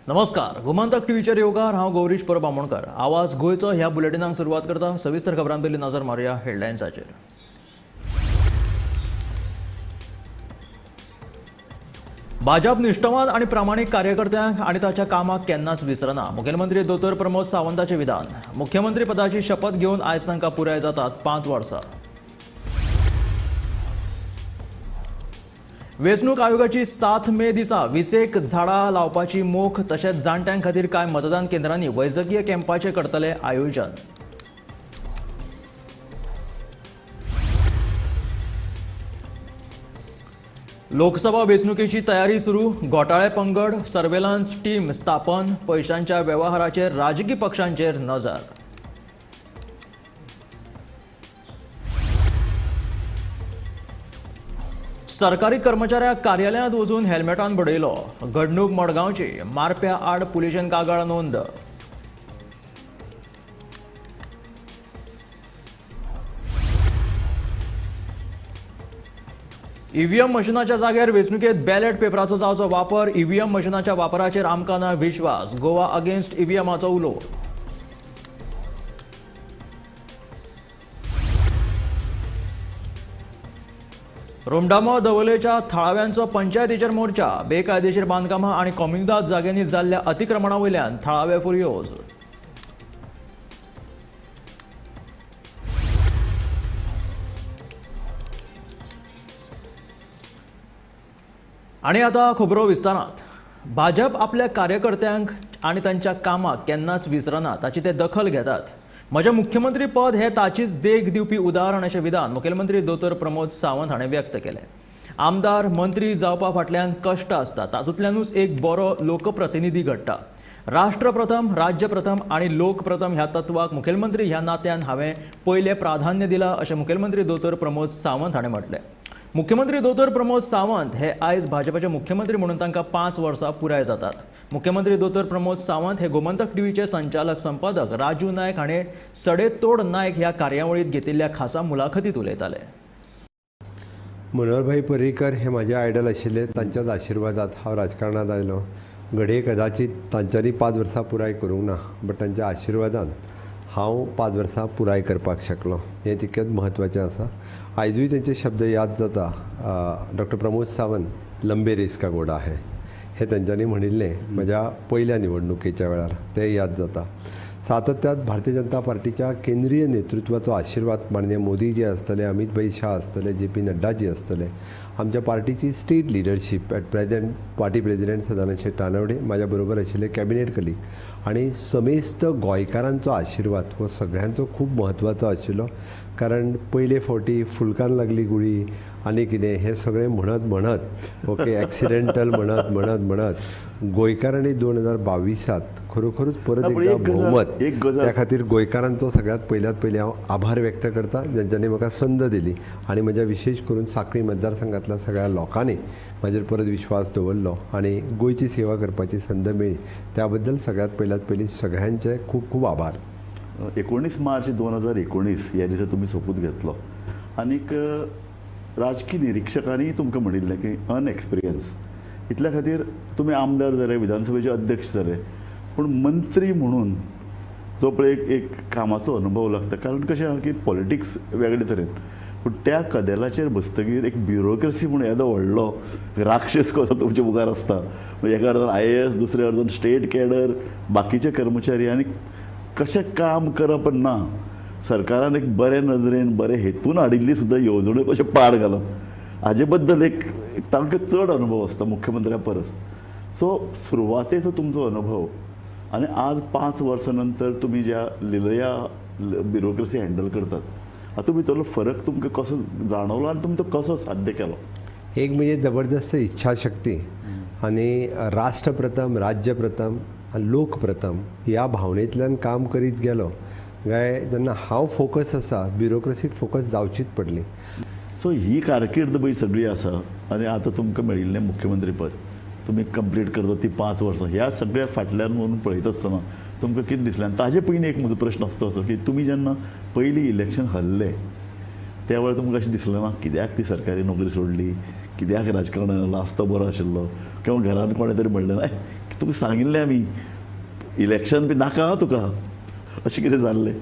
नमस्कार, गोमंतक टीव्हीचेर येवकार हांव गौरीश परब आमोणकर. आवाज गोयचो ह्या बुलेटिनाक सुरवात करता. सविस्तर खबरां पयलीं नजर मारया हेडलायन्साचेर. भाजप निश्ठवान आनी प्रामाणीक कार्यकर्त्यांक आनी ताच्या कामाक केन्नाच विसरना. मुखेलमंत्री दोतोर प्रमोद सावंताचें विधान. मुख्यमंत्री पदाची शपथ घेवन आयज तांकां पुराय जातात 5 वर्सां. वेंचणूक आयोगाची 7 मे दिसा 20 झाडां लावपाची मोख तशेंच जाणट्यां खातीर कांय मतदान केंद्रांनी वैजकीय कॅम्पाचें करतले आयोजन. लोकसभा वेंचणुकेची तयारी सुरू. घोटाळे पंगड, सर्वेलन्स टीम स्थापन. पयशांच्या वेव्हाराचेर राजकी पक्षांचेर नजर. सरकारी कर्मचाऱ्याक कार्यालयांत वचून हेल्मेटान बडयलो. घडणूक मडगांवची. मारप्या आड पुलिशेन कागाळ नोंद. ईव्हीएम मशिनाच्या जाग्यार वेंचणुकेत बॅलेट पेपराचो जावचो वापर. ईव्हीएम मशिनाच्या वापराचेर आमकां ना विश्वास. गोवा अगेन्स्ट ईव्हीएमाचो उलो. रोमडामो दवलेच्या थळाव्यांचो पंचायतीचेर मोर्चा. बेकायदेशीर बांदकामां आनी कॉम्युनिदाद जाग्यांनी जाल्ल्या अतिक्रमणा वयल्यान थळावे फुर्योज. आनी आतां खबरो विस्तारांत. भाजप आपल्या कार्यकर्त्यांक आनी तांच्या कामाक केन्नाच विसरना, ताची ते दखल घेतात. म्हजें मुख्यमंत्री पद हे ताचीच देख दिवपी उदाहरण अशें विधान मुखेलमंत्री दोतोर प्रमोद सावंत हाणें व्यक्त केलें. आमदार मंत्री जावपा फाटल्यान कश्ट आसता, तातूंतल्यानूच एक बरो लोकप्रतिनिधी घडटा. राष्ट्र प्रथम, राज्य प्रथम आनी लोक प्रथम ह्या तत्वाक मुखेलमंत्री ह्या नात्यान हांवें पयलें प्राधान्य दिलां अशें मुखेलमंत्री दोतोर प्रमोद सावंत हाणें म्हटलें. मुख्यमंत्री दोतोर प्रमोद सावंत हे आयज भाजपाचे मुख्यमंत्री म्हणून तांकां 5 वर्सां पुराय जातात. मुख्यमंत्री दोतोर प्रमोद सावंत हे गोमंतक टीव्हीचे संचालक संपादक राजू नायक हाणें सडेतोड नायक ह्या कार्यावळींत घेतिल्ल्या खासा मुलाखतींत उलयताले. मनोहरभाई पर्रीकर हे म्हाजे आयडल आशिल्ले. तांच्याच आशिर्वादांत हांव राजकारणांत आयलो. घडये कदाचित तांच्यांनी 5 वर्सां पुराय करूंक ना, बट तांच्या आशिर्वादान हांव 5 वर्सां पुराय करपाक शकलो. हें तितकेंच म्हत्वाचें आसा. आयजूय तेंचे शब्द याद जाता. डॉक्टर प्रमोद सावंत लंबे रेस का घोडा है हे तांच्यांनी म्हणिल्लें म्हज्या पयल्या निवडणुकेच्या वेळार. तें याद जाता. सातत्यांत भारतीय जनता पार्टीच्या केंद्रीय नेतृत्वाचो आशिर्वाद माननीय मोदी जे आसतले, अमित भाई शाह आसतले, जे पी नड्डा जी आसतले, आमच्या पार्टीची state leadership at present party president Sadanand Shet Tanavade, म्हाज्या बरोबर आशिल्ले कॅबिनेट कलीग आनी समेस्त गोंयकारांचो आशिर्वाद हो सगळ्यांचो खूब म्हत्वाचो आशिल्लो. कारण पयले फावटी फुलकान लागली गुळी आनी कितें हें सगळें म्हणत ओके एक्सिडेंटल म्हणत गोंयकारांनी 2022 खरोखरूच परत एकदा भोवमत. त्या खातीर गोंयकारांचो सगळ्यात पयले हांव आभार व्यक्त करता, जेंच्यांनी म्हाका संद दिली आनी म्हज्या विशेश करून सांखळी मतदारसंघांतल्या सगळ्या लोकांनी म्हाजेर परत विश्वास दवरलो आनी गोंयची सेवा करपाची संद मेळ्ळी. त्या बद्दल सगळ्यात पयलीं सगळ्यांचे खूब खूब आभार. 19 मार्च 2019 ह्या दिसा तुमी सोपूत घेतलो आनीक राजकीय निरीक्षकांनी तुमकां म्हणिल्लें की अनएक्सपिरियन्स इतल्या खातीर तुमी आमदार जाले, विधानसभेचे अध्यक्ष जाले, पूण मंत्री म्हणून जो पळय एक कामाचो अनुभव लागता. कारण कशें आहा की पॉलिटिक्स वेगळे तरेन, पूण त्या कदेलाचेर बसतकीर एक ब्युरोक्रेसी म्हणून येदो व्हडलो राक्षस कसो तुमच्या मुखार आसता. एका अर्दान IAS, दुसऱ्या अर्दान स्टेट कॅडर, बाकीचे कर्मचारी आनी कशें काम करप ना. सरकारान एक बरे नजरेन बरे हेतून हाडिल्ली सुद्दां येवजण्यो कशें पाड घालप हाजे बद्दल एक तांकां चड अनुभव आसता मुख्यमंत्र्या परस. सो सुरवातेचो तुमचो अनुभव आनी आज 5 वर्सां नंतर तुमी ज्या लिलया ब्युरोक्रेसी हँडल करतात, हातूंत भितरलो फरक तुमकां कसो जाणवलो आनी तुमी तो कसो साध्य केलो? एक म्हणजे जबरदस्त इच्छाशक्ती आनी राष्ट्र प्रथम, राज्य प्रथम आनी लोक प्रथम ह्या भावनेंतल्यान काम करीत गेलो काय जेन्ना हांव फोकस आसा ब्युरोक्रेसीक फोकस जावचीच पडली. सो ही कारकीर्द पळय सगळी आसा आनी आतां तुमकां मेळिल्लें मुख्यमंत्री पद तुमी कंप्लीट करता ती 5 वर्सां. ह्या सगळ्या फाटल्यान म्हणून पळयत आसतना तुमकां कितें दिसलें? आनी ताजे पयलीं एक म्हजो प्रश्न आसता असो की तुमी जेन्ना पयलीं इलेक्शन हरले त्या वेळार तुमकां अशें दिसलें ना कित्याक ती सरकारी नोकरी सोडली, कित्याक राजकारणान आयलो, आसतो बरो आशिल्लो, किंवा घरान कोणें तरी म्हणलें ना तुका सांगिल्लें आमी इलेक्शन बी नाका आं तुका अशें कितें जाल्लें.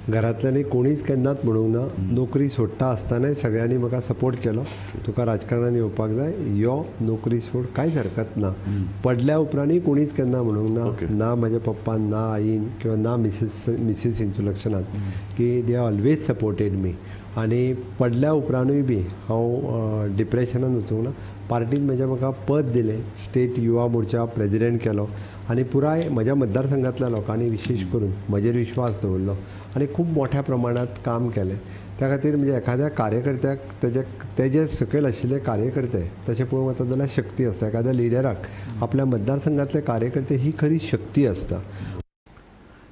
घरांतल्यांनी कोणीच केन्नाच म्हणूंक ना. नोकरी सोडटा आसतनाय सगळ्यांनी म्हाका सपोर्ट केलो. तुका राजकारणान येवपाक जाय यो, नोकरी सोड, कांयच हरकत ना. पडल्या उपरांतय कोणीच केन्ना म्हणूंक Okay. ना म्हाज्या पप्पान, ना आईन किंवा ना मिसीस इंसुलक्षनात की दे ऑलवेज सपोर्टेड मी. आनी पडल्या उपरांतूय बी हांव डिप्रेशनान वचूंक ना. पार्टीन म्हाका पद दिलें, स्टेट युवा मोर्चा प्रेजिडेंट केलो आनी पुराय म्हज्या मतदारसंघांतल्या लोकांनी विशेश करून म्हजेर विश्वास दवरलो आनी खूब मोठ्या प्रमाणांत काम केलें. त्या खातीर म्हणजे एखाद्या कार्यकर्त्याक तेजे सकयल आशिल्ले कार्यकर्ते तशें पळोवंक वचत जाल्यार शक्ती आसता. एखाद्या लिडराक आपल्या मतदारसंघांतले कार्यकर्ते ही खरी शक्ती आसता.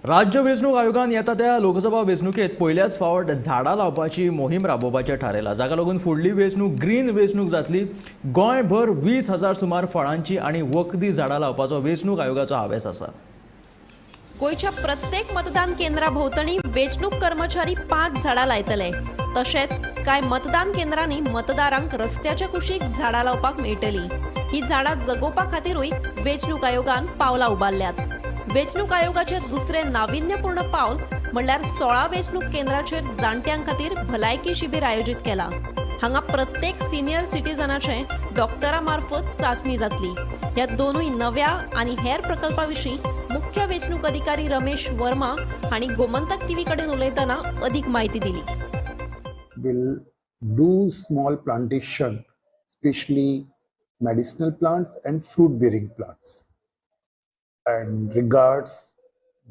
राज्य वेंचणूक आयोगान येता त्या लोकसभा वेंचणुकेत पयल्याच फावट झाडां लावपाची मोहीम राबोवपाचें थारायला. जाका लागून फुडली वेंचणूक ग्रीन वेंचणूक जातली. गोंयभर 20,000 सुमार फळांची आनी वखदी झाडां लावपाचो वेंचणूक आयोगाचो हावेस आसा. गोयच्या प्रत्येक मतदान केंद्रा भोंवतणी वेंचणूक कर्मचारी 5 झाडां लायतले. तशेंच कांय मतदान केंद्रांनी मतदारांक रस्त्याच्या कुशीक झाडां लावपाक मेळटलीं. ही झाडां जगोवपा खातीरूय वेंचणूक आयोगान पावलां उबारल्यात. वेंचणूक आयोगाचें दुसरें नाविन्यपूर्ण पावल म्हणल्यार 16 वेंचणूक केंद्राचेर जाणट्यां खातीर भलायकी शिबीर आयोजीत केलां. हांगा प्रत्येक सिनियर सिटीजनाचे डॉक्टरा मार्फत चांचणी जातली. ह्या दोनूय नव्या आनी हेर प्रकल्पा विशीं मुख्य वेंचणूक अधिकारी रमेश वर्मा हांणी गोमंतक टीव्ही कडेन उलयतना अदीक म्हायती दिली. Will do small plantation, especially medicinal plants and fruit bearing plants. And regards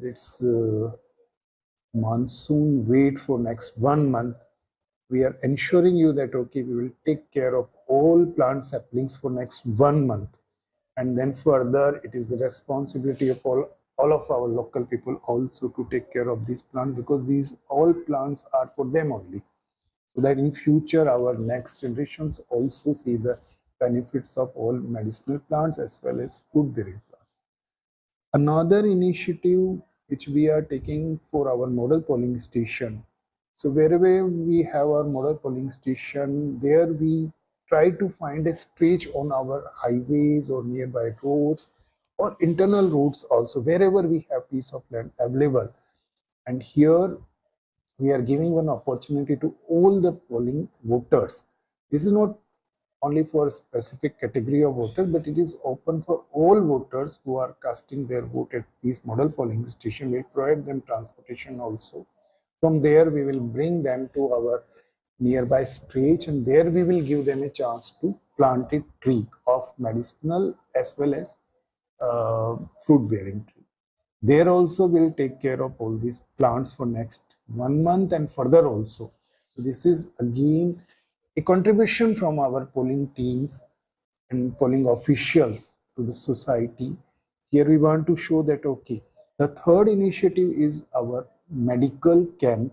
this monsoon wait for next 1 month, we are ensuring you that okay, we will take care of all plant saplings for next 1 month. And then further, it is the responsibility of all of our local people also to take care of these plants, because these all plants are for them only. So that in future our next generations also see the benefits of all medicinal plants as well as food bearing plants. Another initiative which we are taking for our model polling station. So wherever we have our model polling station, there we try to find a stretch on our highways or nearby roads or internal roads also, wherever we have piece of land available. And here we are giving one opportunity to all the polling voters. This is not only for a specific category of voters, but it is open for all voters who are casting their vote at these model polling station. We provide them transportation also. From there, we will bring them to our nearby stretch, and there we will give them a chance to plant a tree of medicinal as well as fruit bearing tree. There also will take care of all these plants for next 1 month and further also. So this is again a contribution from our polling teams and polling officials to the society. Here we want to show that okay, the third initiative is our medical camp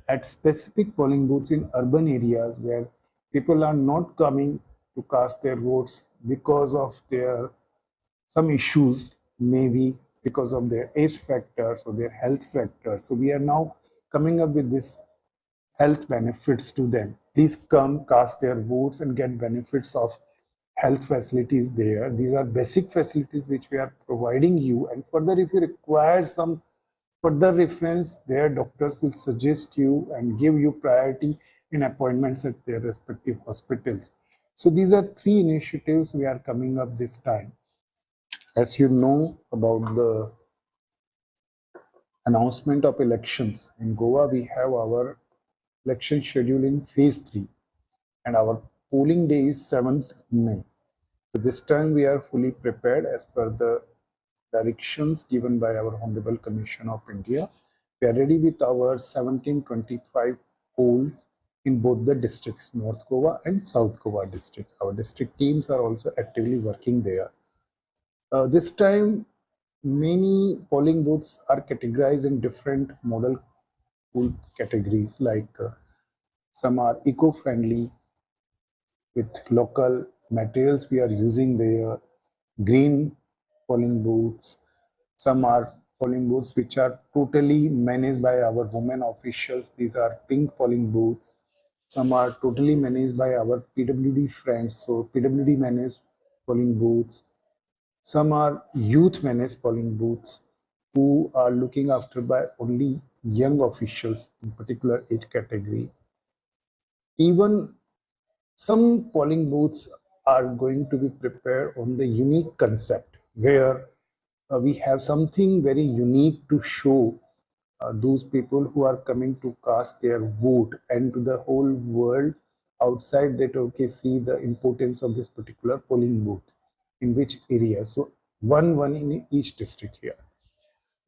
at specific polling booths in urban areas where people are not coming to cast their votes because of their some issues, maybe because of their age factors or their health factors. So we are now coming up with this health benefits to them. Please come, cast their votes and get benefits of health facilities there. These are basic facilities which we are providing you, and further if you require some further reference, their doctors will suggest you and give you priority in appointments at their respective hospitals. So these are 3 initiatives we are coming up this time. As you know about the announcement of elections in Goa, we have our election schedule in phase 3 and our polling day is 7th May. So this time we are fully prepared as per the directions given by our Honorable Commission of India. We are ready with our 1725 polls in both the districts, North Goa and South Goa district. Our district teams are also actively working there. This time many polling booths are categorized in different model pool categories, like some are eco-friendly with local materials we are using there, green polling booths. Some are polling booths which are totally managed by our women officials. These are pink polling booths. Some are totally managed by our PWD friends, so PWD managed polling booths. Some are youth menace polling booths who are looking after by only young officials in particular age category. Even some polling booths are going to be prepared on the unique concept where we have something very unique to show those people who are coming to cast their vote and to the whole world outside that, okay, see the importance of this particular polling booth in which area. So one in each district here.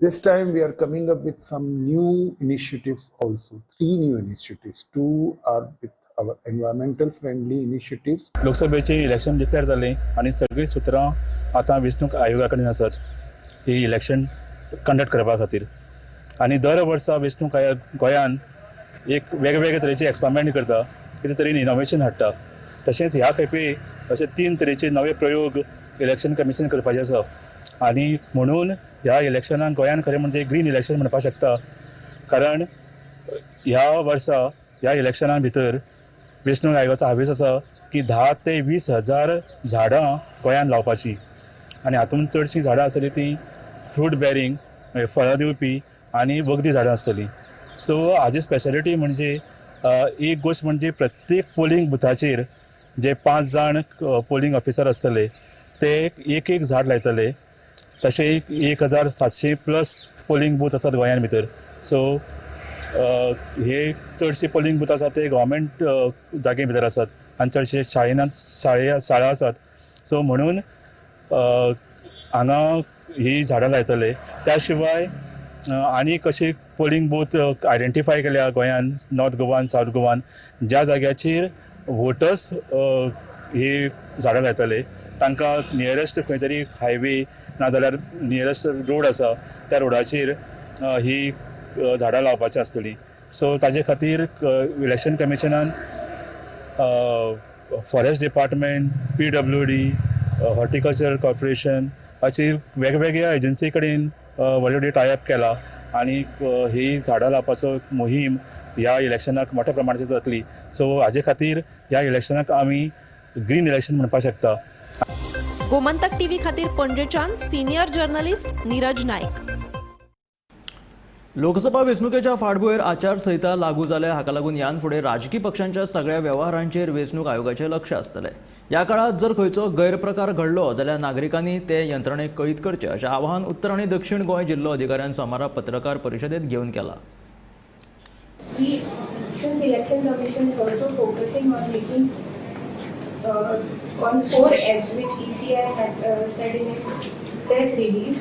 This time we are coming up with some new initiatives also, 3 new initiatives. 2 are with our environmental friendly initiatives. लोकसभेचे election declare जाले आणि सगळीं सुत्रां आतां वेंचणूक आयोगा कडेन आसात ही इलेक्शन कंडक्ट करपा खातीर आनी दर वर्सा वेंचणूक आयोग गोंयान एक वेगवेगळे तरेचे एक्सपेरिमेंट करता कितें तरी इनोव्हेशन हाडटा तशेंच ह्या खेपे अशे 3 तरेचे नवे प्रयोग इलेक्शन कमिशन करपाचे आसा आनी म्हणून ह्या इलेक्शनाक गोंयान खरें म्हणजे ग्रीन इलेक्शन म्हणपाक शकता कारण ह्या वर्सा ह्या इलेक्शना भितर वेंचणूक आयोगाचो आदेश आसा की 10 ते 20 हजार झाडां गोंयान लावपाची आनी हातूंत चडशीं झाडां आसतलीं ती फ्रूट बेरींग फळां दिवपी आनी वखदी झाडां आसतलीं सो हाजी स्पेशलिटी म्हणजे एक गोश्ट म्हणजे प्रत्येक पोलिंग बुथाचेर जे 5 जाण पोलिंग ऑफिसर आसतले ते एक झाड लायतले तशे 1700 प्लस पोलिंग बूथ आसात गोंयान भितर सो हे चडशे पोलिंग बूथ आसात ते गव्हर्मेंट जागे भितर आसात आनी चडशे शाळा आसात सो म्हणून हांगा ही झाडां लायतले त्या शिवाय आनी कशे पोलिंग बूथ आयडेंटिफाय केल्या गोंयान नॉर्थ गोवान सावथ गोवान ज्या जाग्याचेर वोटर्स ही झाडां लायतले तांकां नियरेस्ट खंय तरी हायवे नाजाल्यार नियरेस्ट रोड आसा त्या रोडाचेर ही झाडां लावपाची आसतली सो ताजे खातीर इलेक्शन कमिशनान forest department PWD horticulture corporation अशी वेगवेगळ्या एजन्सी कडेन व्हडली टायअप केला आनी ही झाडां लावपाचो मोहीम ह्या इलेक्शनाक मोठ्या प्रमाणाचेर जातली सो हाजे खातीर ह्या इलेक्शनाक आमी ग्रीन इलेक्शन म्हणपाक शकता. गोमंतक टीव्ही खातीर पणजेच्यान सिनियर जर्नलिस्ट नीरज नायक. लोकसभा वेंचणुकेच्या फाटभुंयेर आचारसंहिता लागू जाल्या हाका लागून यान फुडें राजकी पक्षांच्या सगळ्या वेव्हारांचेर वेंचणूक आयोगाचें लक्ष आसतलें. ह्या काळात जर खंयचो गैरप्रकार घडलो जाल्यार नागरिकांनी ते यंत्रणेक कळीत करचें अशें आवाहन उत्तर आनी दक्षिण गोंय जिल्लो अधिकाऱ्यान सोमारा पत्रकार परिशदेंत घेवन केलां. Since Election Commission is also focusing on making on 4 F's which ECI had said in its press release,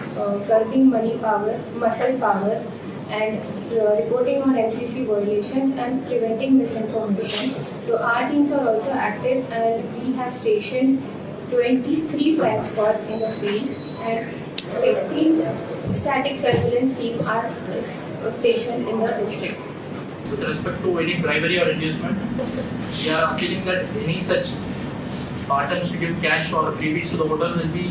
curbing money power, muscle power, and reporting on MCC violations and preventing misinformation. So our teams are also active, and we have stationed 23 flag squads in the field, and 16 static surveillance teams are stationed in the district. With respect to any bribery or inducement, we are appealing that any such attempts to give cash or freebies to the voter will be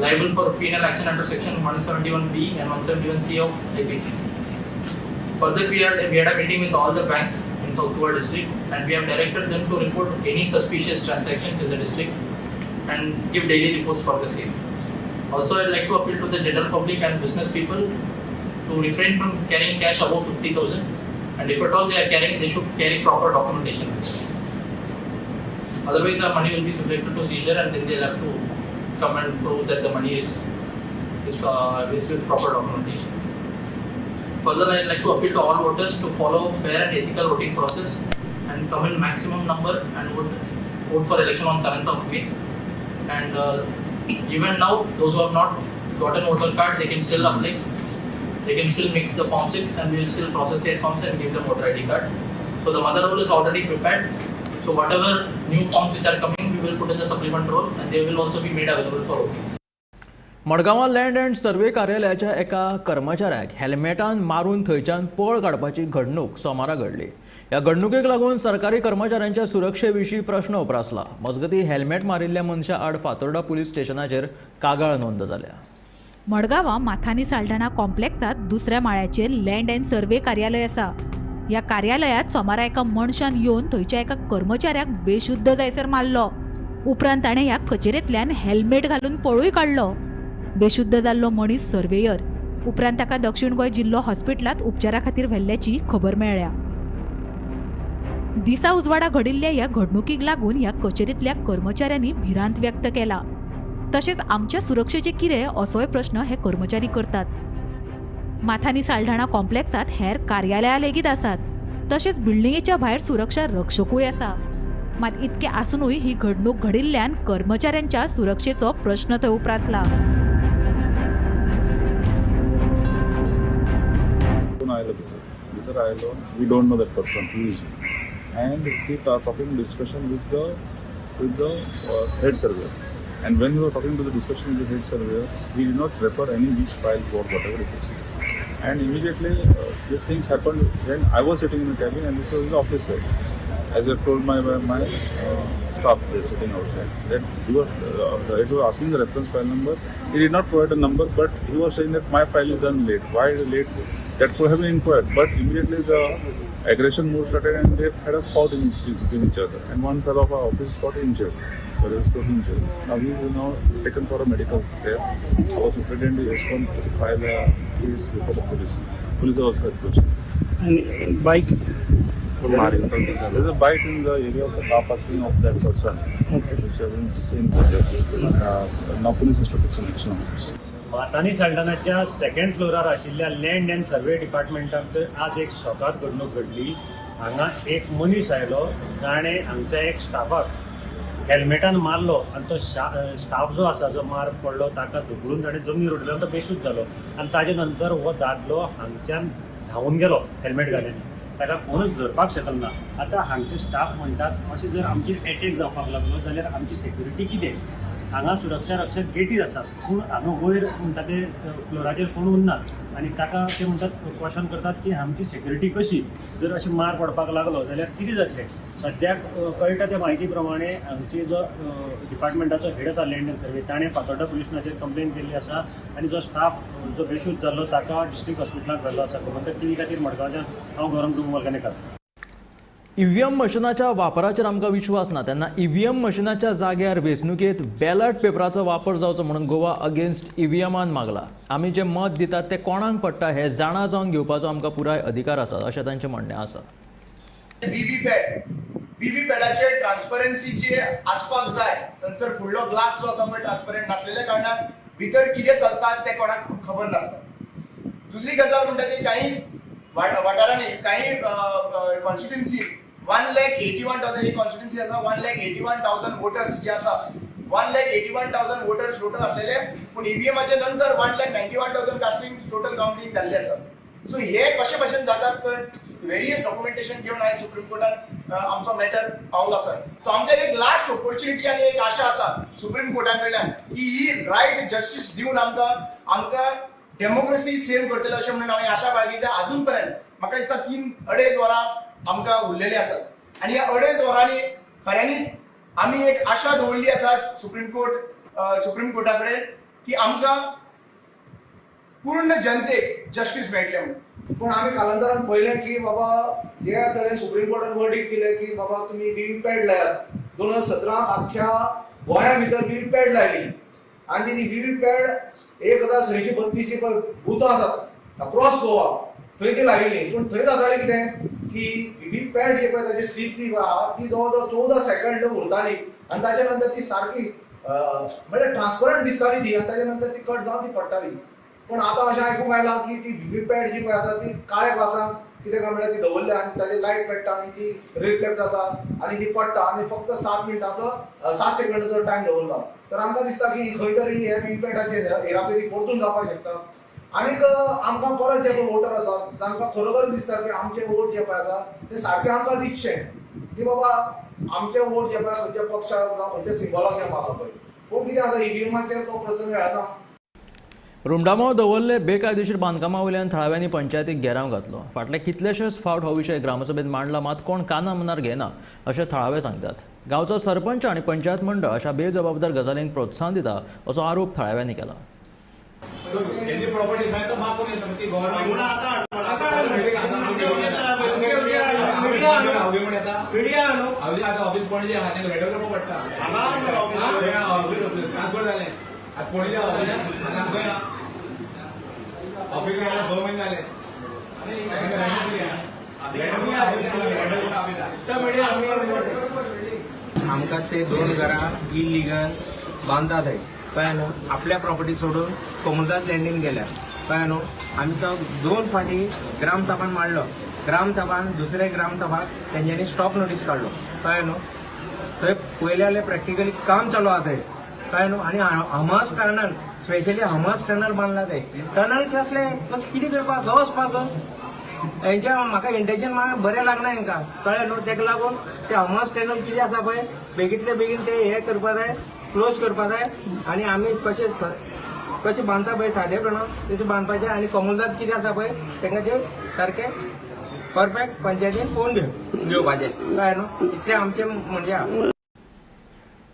liable for penal action under section 171B and 171C of IPC. Further, we had a meeting with all the banks in South Goa district, and we have directed them to report any suspicious transactions in the district and give daily reports for the same. Also, I'd like to appeal to the general public and business people to refrain from carrying cash above 50,000. And if at all they are carrying, they should carry proper documentation. Otherwise, the money will be subjected to seizure, and then they'll have to come and prove that the money is with proper documentation. Further, I'd like to appeal to all voters to follow fair and ethical voting process and come in maximum number and vote for election on 7th of May. And even now, those who have not gotten voter card, they can still apply. They can still make the Form 6 and we will still process their forms and give them voter ID cards. So the mother roll is already prepared. So whatever new forms which are coming, we will put in the supplement roll and they will also be made available for voting. मडगांवां land and सर्वे कार्यालयाच्या एका कर्मचाऱ्याक हेल्मेटान मारून थंयच्यान पळ काडपाची घडणूक सोमारा घडली. ह्या घडणुकेक लागून सरकारी कर्मचाऱ्यांच्या सुरक्षे विशीं प्रश्न उपरासला. मजगतीं हेल्मेट मारिल्ल्या मनशा आड फातोर्डा पुलीस स्टेशनाचेर कागाळ नोंद जाल्या. मडगांवां माथानी साल्ढाणा कॉम्प्लेक्सात दुसऱ्या माळ्याचेर लँड अँड सर्वे कार्यालय आसा. ह्या कार्यालयात सोमारा एका मनशान येवन थंयच्या एका कर्मचाऱ्याक बेशुद्ध जायसर मारलो. उपरांत ताणें ह्या कचेरेंतल्यान हेल्मेट घालून पळूय काडलो. बेशुद्ध जाल्लो मनीस सर्वेयर. उपरांत ताका दक्षिण गोंय जिल्लो हॉस्पिटलांत उपचारा खातीर व्हेल्ल्याची खबर मेळ्ळ्या. दिसा उजवाडा घडिल्ल्या ह्या घडणुकीक लागून ह्या कचेरींतल्या कर्मचाऱ्यांनी भिरांत व्यक्त केला. तशेंच आमच्या सुरक्षेचे कितें असोय प्रश्न हे कर्मचारी करतात. माथानी साल्ढाणा कॉम्प्लेक्सात हेर कार्यालयां लेगीत आसात. तशेंच बिल्डिंगेच्या भायर सुरक्षा रक्षकूय आसा. मात इतके आसूनय ही घडणूक घडिल्ल्यान कर्मचाऱ्यांच्या सुरक्षेचो प्रश्न थंय उप्रासला. भितर आयलो, we don't know that person who is, and he talking discussion with the head surveyor, and when we were talking to the discussion with the head surveyor, he did not refer any which file or whatever it is, and immediately these things happened when I was sitting in the cabin, and this was in the office side. As I told my staff, they sitting outside, that he was asking the reference file number. He did not provide a number, but he was saying that my file is done late. Why late? That could have been inquired, but immediately the aggression mode started, and they had a fought in each other, and one fellow of our office got injured. But he was got injured. Now he is now taken for a medical care. Our superintendent is going to file a case before the police. Police are also approaching. And bike. There is a bite in the area of the car parking of that person, which has been seen there. Now police has to take some action on this. माथानी साल्ढाणाच्या second फ्लोरार आशिल्ल्या land and सर्वे डिपार्टमेंटात आज एक शॉकात घडणूक घडली. हांगा एक मनीस आयलो, जाणे हांगच्या एक स्टाफाक हेल्मेटान मारलो, आणि तो स्टाफ जो आसा जो मार पडलो ताका धुकलून ताणें जमनीर उडयलो आनी तो बेशूद जालो. आनी ताजे नंतर हो दादलो हांगच्यान धांवून गेलो हेल्मेट घालून. ताका कोणूच धरपाक शकल ना. आतां हांगचे स्टाफ म्हणटात अशें जर आमचेर एटॅक जावपाक लागलो जाल्यार आमची सेक्युरिटी कितें? हांगा सुरक्षा रक्षक गेटीर आसात, पूण हांगा वयर म्हणटा ते फ्लोराचेर कोण उरनात, आनी ताका ते म्हणटात क्वेश्चन करतात की आमची सेक्युरिटी कशी? जर अशें मार पडपाक लागलो जाल्यार कितें जातलें? सद्याक कळटा त्या म्हायती प्रमाणे हांगची जो डिपार्टमेंटाचो हेड आसा लँड अँड सर्वे ताणें फातोड्डा पुलीस स्टेशनाचेर कंप्लेन केल्ली आसा, आनी जो स्टाफ जो बेशूद जाल्लो ताका डिस्ट्रिक्ट हॉस्पिटलांत व्हेल्लो आसा. म्हणटा टी खातीर मडगांवच्यान हांव गौरव कुमार कानेकार. ईव्हीएम मशिनाच्या वापराचेर आमकां विश्वास ना, तेन्ना ईव्हीएम मशिनाच्या जाग्यार वेंचणुकेंत बॅलट पेपराचो वापर जावचो म्हणून गोवा अगेन्स्ट ईव्हीएमान मागला. आमी जे मत दितात ते कोणाक पडटा हें जाणा जावन घेवपाचो आमकां पुराय अधिकार आसा, अशें तांचें म्हणणें आसा. व्हीव्हीपॅटाचेर ट्रान्सपरन्सीची आसपाक जाय. थंयसर फुडलो ग्लास जो आसा पळय ट्रान्सपरंट नासलेल्या कारणान भितर कितें चलता तें कोणाक खबर नासता. दुसरी गजाल म्हणटा ती काही वाठारांनी काही कॉन्स्टिट्युन्सी 1,81,000 ही कॉन्स्टिट्युन्सी आसा. 1,81,000 वोटर्स जे आसा 1,81,000 वोटर्स टोटल असलेले, पूण ईव्हीएमाचे नंतर 1,91,000 कास्टिंग टोटल काउंटिंग जाल्ले आसा. सो हे कशे भशेन जातात तर वेरियस डॉक्युमेंटेशन घेवन हांवें सुप्रीम कोर्टान आमचो मॅटर पावलो आसा. सो आमकां एक लास्ट ऑपॉर्च्युनिटी आनी एक आशा आसा सुप्रीम कोर्टा कडल्यान की ही रायट जस्टीस दिवन आमकां डेमोक्रेसी सेव्ह करतले अशें म्हणून हांवें आशा बाळगिता. अजून पर्यंत म्हाका दिसता 3-2.5 वरां आमकां उरलेली आसात, आनी ह्या 2.5 वरांनी खऱ्यांनीच आमी एक आशा दवरली आसा सुप्रीम कोर्टा कडेन की आमकां पूर्ण जनतेक जस्टीस मेळटलें म्हणून. पूण आमी कालांतरान पळयलें की बाबा जे तरेन सुप्रीम कोर्टान वर्डिक्ट दिलें की बाबा तुमी व्हीव्हीपॅट लायात. 2017 आख्ख्या गोंया भितर व्हीव्हीपॅट लायली, आनी ती व्हीव्हीपॅट 1,632 जी बुथां आसात अक्रॉस गोवा थंय ती लायिल्ली. पूण थंय जातालें कितें की व्हीव्हीपॅट जी पळय ताची स्लीप ती आहा ती जवळ जवळ 14 सेकंड उरताली, आनी ताचे नंतर ती सारकी म्हणजे ट्रान्सपरंट दिसताली ती, आनी ताचे नंतर ती कट जावन ती पडटाली. पूण आतां अशें आयकूंक आयलां की ती व्हीव्हीपॅट जी पळय आसा ती काळ्या ग्लासान कितें काय म्हणल्यार ती दवरल्या, आनी ताची लायट पेट्टा आनी ती रिफ्लेक्ट जाता आनी ती पडटा, आनी फक्त 7 मिनटांचो 7 सेकंडाचो टायम दवरला. तर आमकां दिसता की खंय तरी हे व्हीव्हीपॅटाचेर हेराफेरी परतून जावपाक शकता. आनीक आमकां परत जे पळय वोटर आसात जांकां खरोखर दिसता की आमचे वोट जे पळय आसा ते सारकें आमकां दिसचें की बाबा आमचे वोट जे पळय खंयच्या पक्षाक जावं खंयच्या सिंबलाक जे मारला पळय. पूण कितें आसा ईव्हीएमाचेर तो प्रसंग येता. रुमडामो दवरले बेकायदेशीर बांदकामा वयल्यान थळाव्यांनी पंचायतीक घेराव घातलो. फाटले कितलेशेच फावट हो विशय ग्रामसभेत मांडला, मात कोण काना मनार घेना अशें थळावे सांगतात. गांवचो सरपंच आनी पंचायत मंडळ अशा बेजबाबदार गजालींक प्रोत्साहन दिता असो आरोप थळाव्यांनी केला. हांव म्हण येता हांव आतां ऑफिस पणजे आहा तें लेटर करपाक पडटा ट्रान्सफर जालें आतां पणजे आतां खंय ऑफिस गेल्यार 2 म्हयने जाले आमकां ते 2 घरां इलिगल बांदतात थंय कळ्ळें न्हू आपल्या प्रॉपर्टी सोडून कोमुलदास लँडीन गेल्या कळ्ळें न्हू आमी तो 2 फावटी ग्रामसभान मांडलो ग्रामसभान दुसरे ग्रामसभाक तेंच्यांनी स्टॉप नोटीस काडलो कळ्ळें न्हू थंय पयले जाल्यार प्रॅक्टिकली काम चालू आहा थंय कळ्ळें न्हू आनी हमस टनल स्पेशली हमस टनल बांदला थंय टनल कसलें कितें करपाक वचपाक हेंच्या म्हाका इंटेन्शन बरें लागना हेंकां कळ्ळें न्हू तेका लागून ते हमस टनल कितें आसा पळय बेगींतले बेगीन ते हे करपा जाय क्लोज करपा जाय आनी आमी कशें बांदता पळय सादेपणान तशें बांदपाचें आनी कोमुलदाद कितें आसा पळय तेंकां ते सारकें परफेक्ट पंचायतीन पळोवन घेवपाचें कळ्ळें न्हू इतलें आमचें म्हणजे आहा.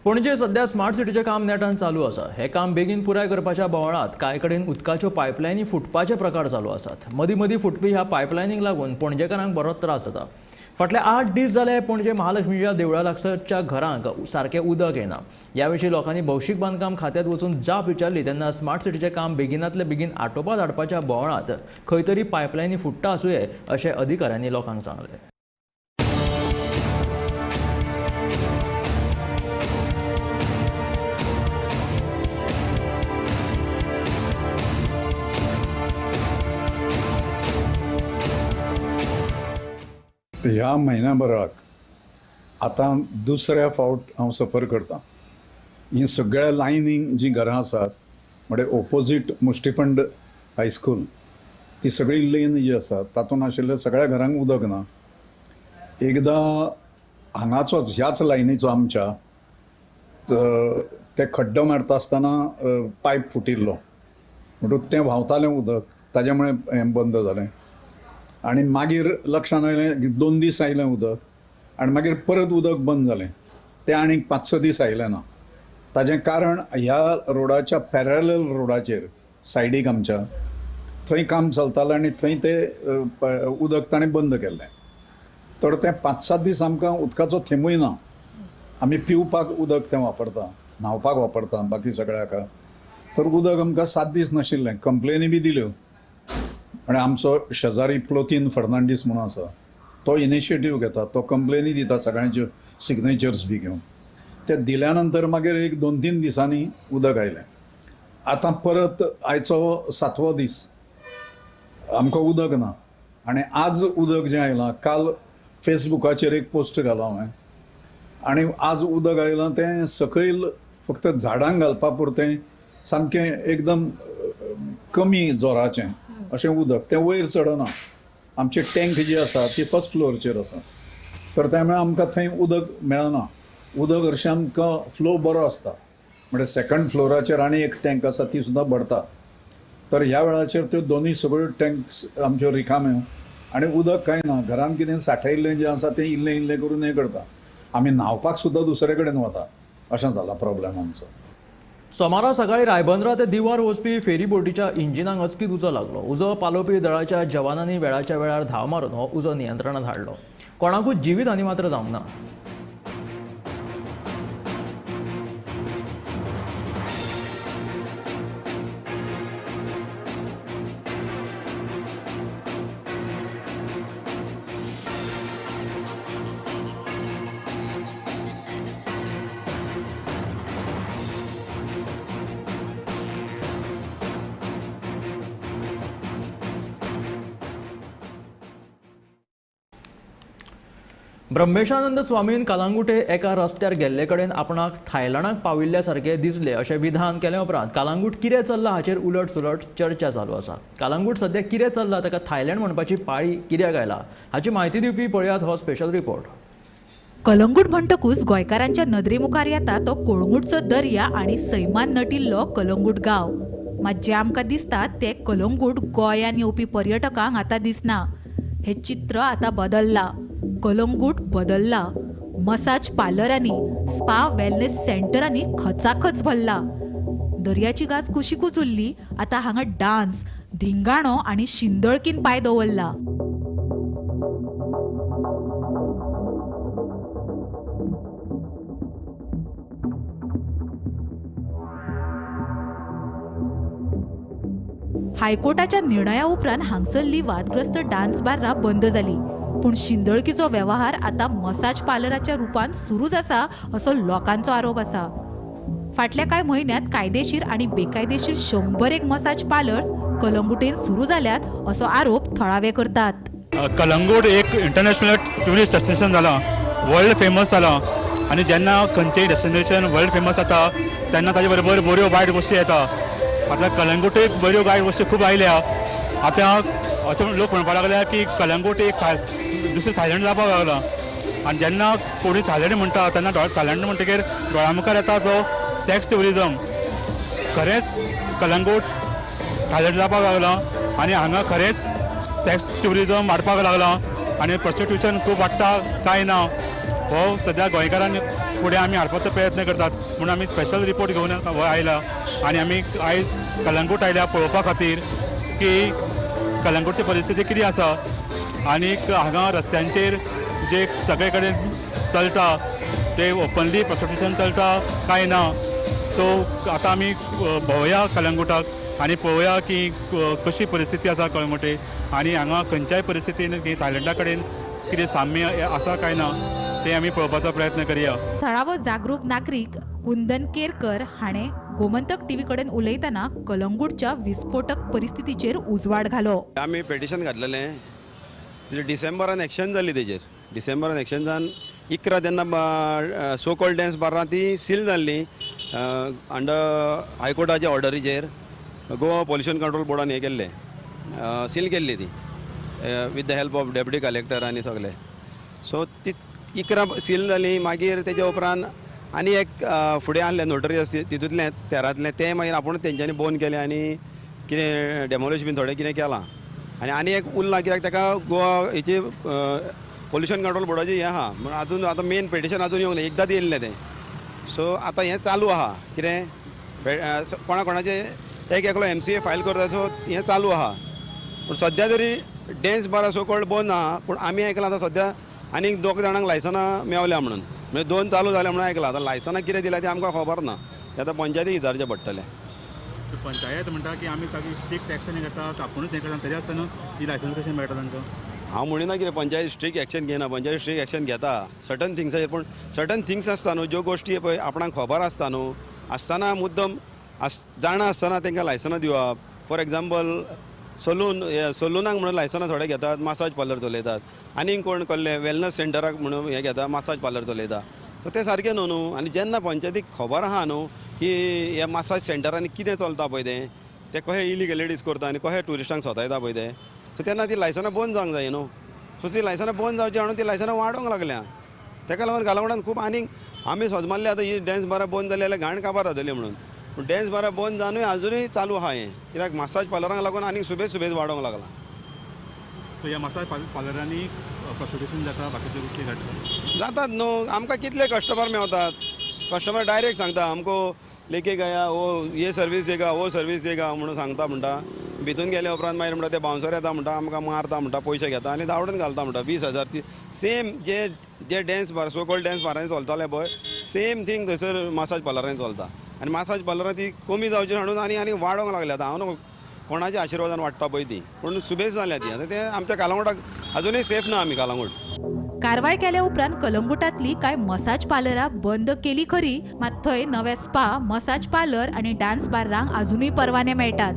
पणजे सध्या स्मार्ट सिटीचें काम नेटान चालू आसा. हे काम बेगीन पुराय करपाच्या बोवाळांत कांय कडेन उदकाच्यो पायपलायनी फुटपाचे प्रकार चालू आसात. मदीं मदीं फुटपी ह्या पायपलायनींक लागून पणजेकारांक बरो त्रास जाता. फाटले 8 दीस जाले पणजे महालक्ष्मीच्या देवळा लागसरच्या घरांक सारकें उदक येना. ह्या विशीं लोकांनी भौशीक बांदकाम खात्यांत वचून जाप विचारली तेन्ना स्मार्ट सिटीचें काम बेगिनांतले बेगीन आटोपात हाडपाच्या बोवाळांत खंय तरी पायपलायनी फुट्टा आसूंये अशें अधिकाऱ्यांनी लोकांक सांगलें. ह्या म्हयन्याभराक आतां दुसऱ्या फावट हांव सफर करतां. ही सगळ्या लायनीक जी घरां आसात म्हणजे ओपोजीट मुष्टिफंड हायस्कूल ती सगळी लेन जी आसा तातूंत आशिल्ल्या सगळ्या घरांक उदक ना. एकदां हांगाचोच ह्याच लायनीचो आमच्या ते खड्डो मारता आसतना पायप फुटिल्लो म्हणटून तें व्हांवतालें उदक ताज्या मुळे हें बंद जालें. आनी मागीर लक्षांत आयलें 2 दीस आयलें उदक आनी मागीर परत उदक बंद जालें. तें आनीक 5-6 दीस आयलें ना. ताजें कारण ह्या रोडाच्या पॅरलल रोडाचेर सायडीक आमच्या थंय काम चलतालें आनी थंय तें उदक ताणें बंद केल्लें. तर तें 5-7 दीस आमकां उदकाचो थेंबूय ना. आमी पिवपाक उदक तें वापरता, न्हावपाक वापरता, बाकी सगळ्याक. तर उदक आमकां 7 दीस नाशिल्लें. कंप्लेनी बी दिल्यो आनी आमचो शेजारी प्लोतीन फर्नांडीस म्हणून आसा तो इनिशिएटीव घेता, तो कंप्लेनी दिता सगळ्यांच्यो सिग्नेचर्स बी घेवन. ते दिल्या नंतर मागीर 1-2-3 दिसांनी उदक आयलें. आतां परत आयचो 7वो दीस आमकां उदक ना. आनी आज उदक जें आयलां, काल फेसबुकाचेर एक पोस्ट घालो हांवें आनी आज उदक आयलां तें सकयल फक्त झाडांक घालपा पुरतें सामकें एकदम कमी जोराचें अशें उदक. तें वयर चडना. आमची टँक जी आसा ती 1st फ्लोरचेर आसा. तर त्या मुळे आमकां थंय उदक मेळना. उदक हरशीं आमकां फ्लो बरो आसता. म्हणजे 2nd फ्लोराचेर आनी एक टँक आसा ती सुद्दां भरता. तर ह्या वेळाचेर त्यो दोनूय सगळ्यो टँक्स आमच्यो रिकाम्यो आनी उदक कांय ना. घरान कितें सांठयल्लें जें आसा तें इल्लें इल्लें करून हें करता. आमी न्हावपाक सुद्दां दुसरे कडेन वता. अशें जाला प्रॉब्लेम आमचो. सोमारा सकाळी रायबंदरा ते दिवार वचपी फेरी बोटीच्या इंजिनाक अचकीत उजो लागलो. उजो पालोवपी दळाच्या जवानांनी वेळाच्या वेळार धांव मारून हो उजो नियंत्रणात हाडलो. कोणाकूच जिवीत हानी मात्र जावंक ना. ब्रह्मेशानंद स्वामीन कालांगुटे एका रस्त्यार गेल्ले कडेन आपणाक थायलंडाक पाविल्ल्या सारखे दिसले अशें विधान केले उपरांत कालांगूट कितें चल्लां हाचेर उलट सुलट चर्चा चालू आसा. कालांगूट सध्या कितें चल्लां ताका थायलंड म्हणपाची पाळी कित्याक आयला हाची म्हायती दिवपी पळयात हो स्पेशल रिपोर्ट. कलंगूट म्हणटकूच गोंयकारांच्या नदरे मुखार येता तो कोळंगूटचो दर्या आनी सैमान नटिल्लो कलंगूट गांव. मात जे आमकां दिसता ते कलंगूट गोंयान येवपी पर्यटकांक आतां दिसना. हे चित्र आतां बदल्लां. कलंगूट बदल्ला. मसाज पार्लरांनी, स्पा वेलनेस सेंटरांनी खचाखच भरला. दर्याची गाज कुशीकूच उरली. आतां हांगा डान्स, धिंगाणो आनी शिंदळकीन पांय दवरला. हायकोर्टाच्या निर्णया उपरांत हांगसरली वादग्रस्त डान्स बार्रां बंद जाली, पूण शिंदळकीचो वेवहार आता मसाज पार्लराच्या रुपान सुरूच आसा असो लोकांचो आरोप आसा. फाटल्या कांय म्हयन्यांत कायदेशीर आनी बेकायदेशीर 101 मसाज पार्लर्स कलंगुटेन सुरू जाल्यात असो आरोप थळावे करतात. कलंगूट एक इंटरनॅशनल टुरिस्ट डेस्टिनेशन जाला, वर्ल्ड फेमस जाला. आणि जेन्ना खंयचेय डेस्टिनेशन वर्ल्ड फेमस जाता तेन्ना ताजे बरोबर बऱ्यो वायट गोश्टी येता. आतां कलंगूट बऱ्यो वायट गोश्टी खूब आयल्या. आतां अशें लोक म्हणपाक लागल्या की कलंगूट एक दुसरें थायलंड जावपाक लागला. आनी जेन्ना कोणी थायलंड म्हणटा तेन्ना थायलंड म्हणटकीर दोळ्या मुखार येता तो सेक्स टुरिजम. खरेंच कलंगूट थायलंड जावपाक लागला आनी हांगा खरेंच सेक्स टुरिजम वाडपाक लागला आनी प्रोस्टिट्यूशन खूब वाडटा काय ना हो सद्या गोंयकारांनी फुडें आमी हाडपाचो प्रयत्न करतात. म्हणून आमी स्पेशल रिपोर्ट घेवन आयला आनी आमी आयज कलंगूट आयल्या पळोवपा खातीर की कलंगूटची परिस्थिती कितें आसा आनीक हांगा रस्त्यांचेर जे सगळे कडेन चलता ते ओपनली प्रोस्टिट्यूशन चलता काय ना. सो आतां आमी भोंवया कलंगूटाक आनी पळोवया की कशी परिस्थिती आसा कळंगुटे आनी हांगा खंयच्याय परिस्थितीन की थायलंडा कडेन कितें साम्य आसा काय ना ते आमी पळोवपाचो प्रयत्न करया. थळावो जागरूक नागरीक कुंदन केरकर हाणें गोमंतक टीव्ही कडेन उलयतना कलंगूटच्या विस्फोटक परिस्थितीचेर उजवाड घालो. आमी पेटिशन घातलेलें डिसेंबरान एक्शन जाली तेजेर. डिसेंबरान एक्शन जावन 11 तेन्ना सो कॉल्ड डॅन्स बार्रां ती सील जाल्ली अंडर हायकोर्टाच्या ऑर्डरीचेर. गोवा पॉल्युशन कंट्रोल बोर्डान हें केल्लें, सील केल्ली ती with the help of deputy collector आनी सगळे. सो ती 11 सील जाली. मागीर तेच्या उपरांत आनी एक फुडें आहलें नोटरीयस तितूंतलें 13तलें तें मागीर आपूण तेंच्यांनी बंद केलें आनी कितें डेमोलिश बीन थोडें कितें केलां. आनी एक उरलां कित्याक ताका गोवा हेची पॉल्युशन कंट्रोल बोर्डाची हें आहा म्हण आजून आतां मेन पेटिशन आजून येवंक ना, एकदांच येयल्लें तें. सो आतां हें चालू आहा कितें कोणाचे एकलो MCA फायल करता. सो हें चालू आहा पूण सद्या तरी डॅन्स बार सो कॉल्ड बंद आहा. पूण आमी आयकलां आतां सद्या आनीक 2 जाणांक लायसनां मेवल्या म्हणून, म्हणजे 2 चालू जाल्या म्हणून आयकलां. आतां लायसनां कितें दिल्या तें आमकां खबर ना, तें आतां पंचायतीक विचारचें पडटलें. पंचायत म्हणटा की आमी सगळी स्ट्रिक्ट एक्शन घेतात, आपुणूच हें करता, तरी आसतना ही लायसन्स कशें मेळटा तांकां? हांव म्हणिना कितें पंचायत स्ट्रिक्ट एक्शन घेना, पंचायत स्ट्रिक्ट एक्शन घेता सर्टन थिंग्साचेर. पूण सर्टन थिंग्स आसता न्हू, ज्यो गोश्टी पळय आपणाक खबर आसता न्हू, आसतना मुद्दम जाणा आसतना तांकां लायसनां दिवप. फॉर एग्जाम्पल सलूनाक म्हणून लायसनां थोडे घेतात, मसाज पार्लर चलयतात. आनीक कोण कसलें वेलनस सेंटराक म्हणून हें घेता, मसाज पार्लर चलयता. सो तें सारकें न्हू न्हू. आनी जेन्ना पंचायतीक खबर आहा न्हू की ह्या मसाज सेंटरांनी कितें चलता पळय तें कशें इलिगलिटीज करता आनी कशें ट्युरिस्टांक सोंतायता पळय तें, सो तेन्ना ती लायसनां बंद जावंक जाय न्हू. सो ती लायसनां बंद जावची म्हणून ती लायसनां वाडोवंक लागल्या. ताका लागून गालवडान खूब आनीक आमी सोद मारले आतां ही डॅन्स बारां बंद जाली जाल्यार घाण काबार जातली म्हणून. पूण डॅन्स बारां बंद जावनूय आजुनूय चालू आहा हें, कित्याक मसाज पार्लरांक लागून आनीक सुबेज वाडोवंक लागला. सो ह्या मसाज पार्लरांनी प्रोस्टिट्यूशन जाता, बाकीच्यो गोश्टी घडटा जातात न्हू. आमकां कितले कस्टमर मेवतात, कस्टमर डायरेक्ट सांगता आमको लेके गया वो ये सर्वीस देगा वो सर्वीस देगा म्हणून सांगता. म्हणटा भितून गेले उपरांत मागीर म्हणटा ते बाउन्सर येता म्हणटा आमकां मारता म्हणटा, पयशे घेता आनी धांवडून घालता म्हणटा 20,000. ती सेम जे डॅन्स बार सो कॉल्ड डॅन्स बारांनी चलताले पळय सेम थिंग थंयसर मसाज पार्लरांनी चलता. आनी मसाज पार्लरां ती कमी जावची म्हणून आनी वाडोवंक लागल्या. आतां हांव न्हू कोणाच्या आशिर्वादान वाडटा पळय ती, पूण सुबेज जाल्या ती. आतां तें आमच्या कालंगूटाक अजुनूय सेफ ना आमी कालंगूट. कारवाय केल्या उपरांत कलंगुटातली कांय मसाज पार्लरां बंद केली खरी, मात थंय नवे स्पा, मसाज पार्लर आनी डान्स बार्रांक अजूनय परवाने मेळटात.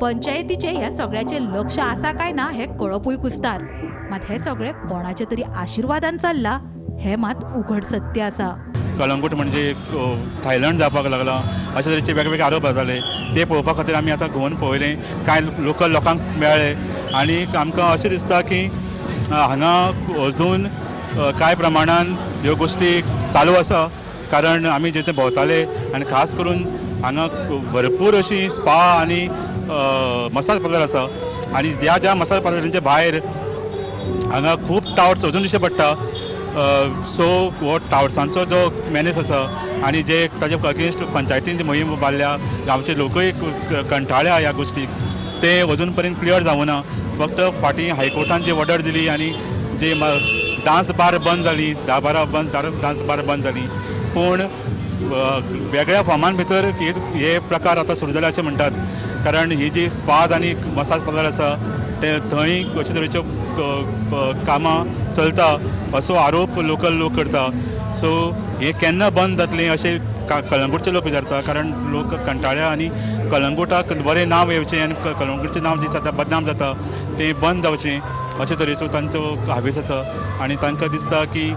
पंचायतीचे ह्या सगळ्याचे लक्ष आसा काय ना हे कळपूय कुस्तार. मात हे सगळे कोणाच्या तरी आशिर्वादान चल्ला हे मात उघड सत्य आसा. कलंगूट म्हणजे थायलंड जावपाक लागला अशे तरेचे वेगवेगळे आरोप जाताले. ते पळोवपा खातीर आमी आतां घुंवन पळयलें, कांय लोकल लोकांक मेळ्ळे आनी आमकां अशें दिसता की हांगा अजून कांय प्रमाणान ह्यो गोश्टी चालू आसा. कारण आमी जे भोंवताले आनी खास करून हांगा भरपूर अशी स्पा आनी मसाज पार्लर आसा. आनी ज्या मसाज पार्लरांच्या भायर हांगा खूब टावर्स अजून दिश्टी पडटा. सो हो टावर्सांचो जो मॅनेज आसा आनी जे ताजे अगेन्स्ट पंचायतीन मोहीम बांदल्या, गांवचे लोकूय कंटाळ्या ह्या गोश्टीक, ते अजून पर्यंत क्लियर जावना. फक्त फाटीं हायकोर्टान जी ऑर्डर दिली आनी जे डान्स बार बंद जाली, 10-12 डान्स बार बंद जाली. पूण वेगळ्या फॉर्मान भितर हे प्रकार आतां सुरू जाले अशें म्हणटात. कारण ही जी स्पाज आनी मसाज पार्लर आसा ते थंय अशे तरेच्यो कामां चलता असो आरोप लोकल लोक करता. सो हे केन्ना बंद जातलें अशें कळंगूटचे लोक विचारता, कारण लोक कंटाळ्या आनी कळंगूटाक बरें नांव येवचें आनी कळंगूटचें नांव जी जाता बदनाम जाता तें बंद जावचें अशे तरेचो तांचो हावेस आसा. आनी तांकां दिसता की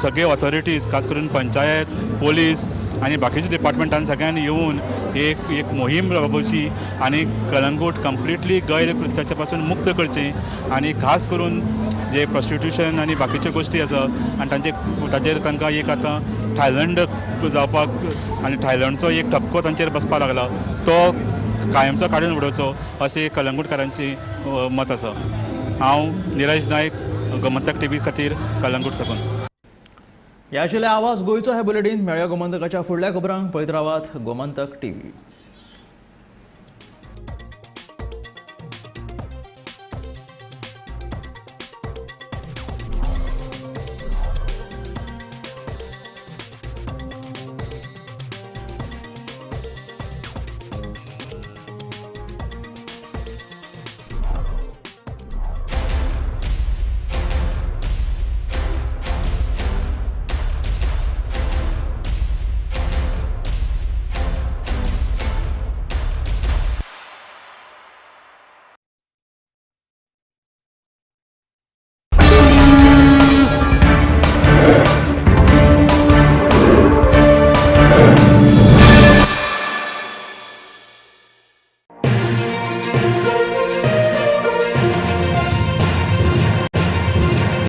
सगळे ऑथॉरिटीज खास करून पंचायत, पोलीस आनी बाकीच्या डिपार्टमेंटान सगळ्यांनी येवन एक मोहीम राबोवची आनी कळंगूट कंप्लिटली गैरकृत्याच्या पासून मुक्त करचें आनी खास करून जे प्रॉस्टिट्यूशन आनी बाकीच्यो गोश्टी आसा आनी ताचेर तांकां एक आतां थायलंड जावपाक आनी थायलंडचो एक ठपको तांचेर बसपाक लागला तो कायमचो काडून उडोवचो अशें कळंगूटकारांची मत आसा. हांव निरज नायक, गोमंतक टीव्ही खातीर कळंगूट साकून. ह्या आशिल्ले आवाज गोंयचो हे बुलेटीन. मेळ्या गोमंतकाच्या फुडल्या खबरांक पळयत रावात गोमंतक टीव्ही.